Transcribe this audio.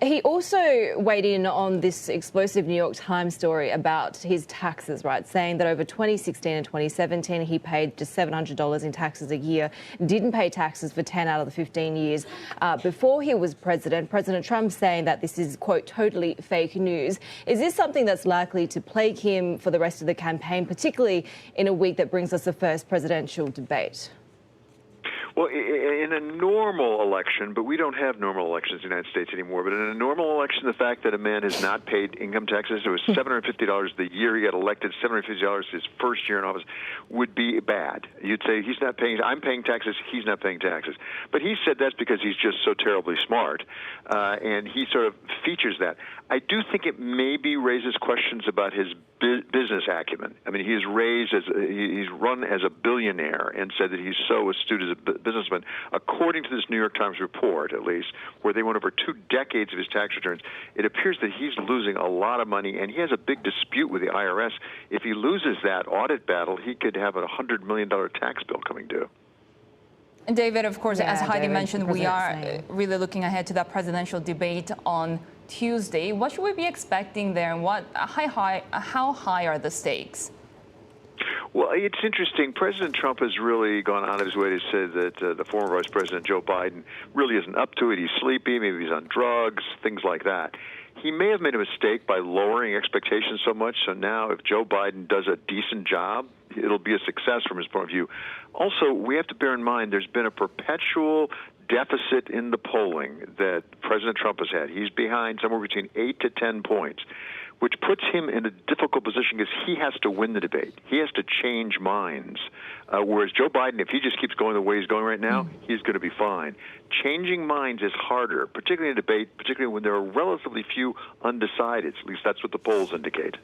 He also weighed in on this explosive New York Times story about his taxes, right? Saying that over 2016 and 2017, he paid just $700 in taxes a year, didn't pay taxes for 10 out of the 15 years before he was president. President Trump saying that this is, quote, totally fake news. Is this something that's likely to plague him for the rest of the campaign, particularly in a week that brings us the first presidential debate? Well, in a normal election, but we don't have normal elections in the United States anymore, but in a normal election, the fact that a man has not paid income taxes, it was $750 the year he got elected, $750 his first year in office, would be bad. You'd say, he's not paying, I'm paying taxes, he's not paying taxes. But he said that's because he's just so terribly smart, and he sort of features that. I do think it maybe raises questions about his business acumen. I mean, he's run as a billionaire and said that he's so astute as a businessman. According to this New York Times report, at least, where they went over 2 decades of his tax returns, it appears that he's losing a lot of money, and he has a big dispute with the IRS. If he loses that audit battle, he could have a $100 million tax bill coming due. And David, of course, as Heidi mentioned, we are really looking ahead to that presidential debate on Tuesday. What should we be expecting there, and how high are the stakes? Well, it's interesting. President Trump has really gone out of his way to say that the former Vice President Joe Biden really isn't up to it. He's sleepy, maybe he's on drugs, things like that. He may have made a mistake by lowering expectations so much, so now if Joe Biden does a decent job, it'll be a success from his point of view. Also, we have to bear in mind there's been a perpetual deficit in the polling that President Trump has had. He's behind somewhere between 8 to 10 points, which puts him in a difficult position because he has to win the debate. He has to change minds. Whereas Joe Biden, if he just keeps going the way he's going right now, he's going to be fine. Changing minds is harder, particularly in a debate, particularly when there are relatively few undecideds. At least that's what the polls indicate.